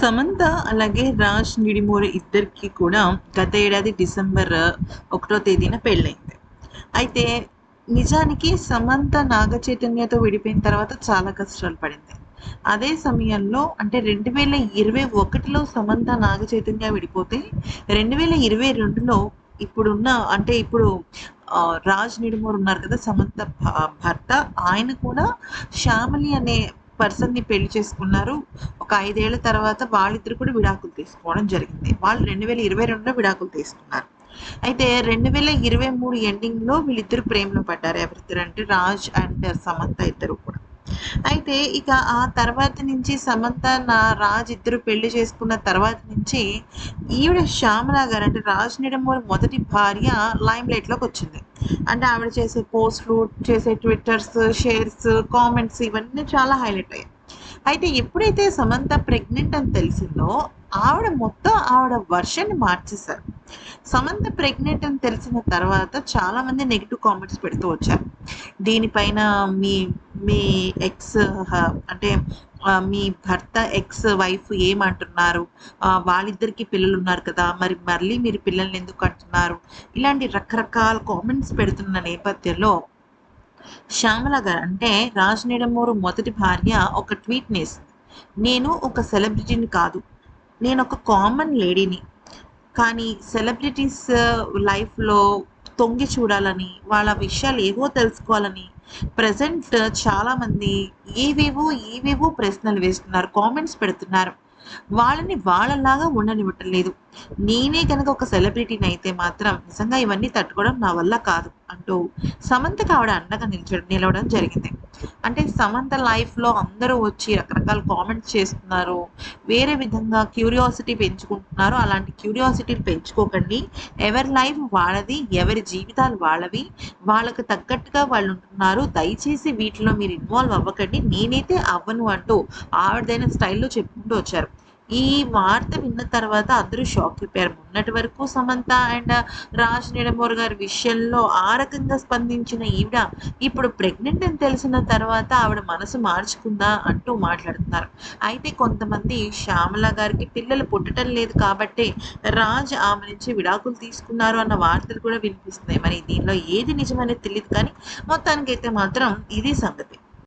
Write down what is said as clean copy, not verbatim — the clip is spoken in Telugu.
సమంత అలాగే రాజ్ నిడిమూరి ఇద్దరికి కూడా గత ఏడాది డిసెంబర్ 1వ తేదీన పెళ్ళైంది. అయితే నిజానికి సమంత నాగ చైతన్యతో విడిపోయిన తర్వాత చాలా కష్టాలు పడింది. అదే సమయంలో అంటే 2021లో సమంత నాగ చైతన్య విడిపోతే 2022లో ఇప్పుడున్న అంటే ఇప్పుడు రాజ్ నిడుమూరి ఉన్నారు కదా సమంత భర్త. ఆయన కూడా శ్యామిలి అనే పర్సన్‌ని పెళ్లి చేసుకున్నారు. ఒక 5 ఏళ్ల తర్వాత వాళ్ళిద్దరు కూడా విడాకులు తీసుకోవడం జరిగింది. వాళ్ళు 2022లో విడాకులు తీసుకున్నారు. అయితే 2023 ఎండింగ్‌లో వీళ్ళిద్దరు ప్రేమలో పడ్డారు. ఎవరిద్దరంటే రాజ్ అండ్ సమంత ఇద్దరు కూడా. అయితే ఇక ఆ తర్వాత నుంచి సమంత, రాజ్ ఇద్దరు పెళ్లి చేసుకున్న తర్వాత నుంచి ఈవిడ శ్యామల గారు అంటే రాజ్ నిడమూరి మొదటి భార్య లైమ్‌లైట్‌లోకి వచ్చింది. అంటే ఆవిడ చేసే పోస్ట్‌లు, చేసే ట్విట్టర్స్, షేర్స్, కామెంట్స్ ఇవన్నీ చాలా హైలైట్ అయ్యాయి. అయితే ఎప్పుడైతే సమంత ప్రెగ్నెంట్ అని తెలిసిందో ఆవిడ వర్షన్‌ని మార్చేశారు. సమంత ప్రెగ్నెంట్ అని తెలిసిన తర్వాత చాలామంది నెగెటివ్ కామెంట్స్ పెడుతూ వచ్చారు. దీనిపైన మీ మీ ఎక్స్ అంటే మీ భర్త ఎక్స్ వైఫ్ ఏమంటున్నారు? వాళ్ళిద్దరికీ పిల్లలున్నారు కదా! మరి మళ్ళీ మీరు పిల్లల్ని ఎందుకు కంటున్నారు? ఇలాంటి రకరకాల కామెంట్స్ పెడుతున్న నేపథ్యంలో శ్యామల గారు అంటే రాజ్ నిడమూరు మొదటి భార్య ఒక ట్వీట్‌నేసింది. నేను ఒక సెలబ్రిటీని కాదు. నేనొక కామన్ లేడీని. కానీ సెలబ్రిటీస్ లైఫ్‌లో తొంగి చూడాలని, వాళ్ళ విషయాలు ఏవో తెలుసుకోవాలని ప్రెజెంట్ చాలామంది ఏవేవో ప్రశ్నలు వేస్తున్నారు. కామెంట్స్ పెడుతున్నారు. వాళ్ళని వాళ్ళలాగా ఉండనివ్వటం లేదు. నేనే గనక ఒక సెలబ్రిటీని అయితే మాత్రం నిజంగా ఇవన్నీ తట్టుకోవడం నా వల్ల కాదు అంటూ సమంతకి ఆవిడ అండగా నిలవడం జరిగింది. అంటే సమంత లైఫ్‌లో అందరూ వచ్చి రకరకాల కామెంట్స్ చేస్తున్నారు. వేరే విధంగా క్యూరియాసిటీ పెంచుకుంటున్నారు. అలాంటి క్యూరియాసిటీని పెంచుకోకండి. ఎవరి లైఫ్ వాళ్ళది. ఎవరి జీవితాలు వాళ్ళవి. వాళ్ళకి తగ్గట్టుగా వాళ్ళుంటున్నారు. దయచేసి వీటిలో మీరు ఇన్వాల్వ్ అవ్వకండి. నేనైతే అవ్వను అంటూ ఆవిడదైన స్టైల్‌లో చెప్పుకుంటూ వచ్చారు. ఈ వార్త విన్న తర్వాత అందరూ షాక్ అయిపోయారు. మొన్నటి వరకు సమంత అండ్ రాజ్ నిడమూరి గారి విషయంలో ఆ రకంగా స్పందించిన ఈవిడ ఇప్పుడు ప్రెగ్నెంట్ అని తెలిసిన తర్వాత ఆవిడ మనసు మార్చుకుందా అంటూ మాట్లాడుతున్నారు. అయితే కొంతమంది శ్యామల గారికి పిల్లలు పుట్టడం లేదు కాబట్టే రాజ్ ఆమె నుంచి విడాకులు తీసుకున్నారు అన్న వార్తలు కూడా వినిపిస్తున్నాయి. మరి దీనిలో ఏది నిజమనేది తెలీదు కానీ మొత్తానికైతే మాత్రం ఇది సంగతి.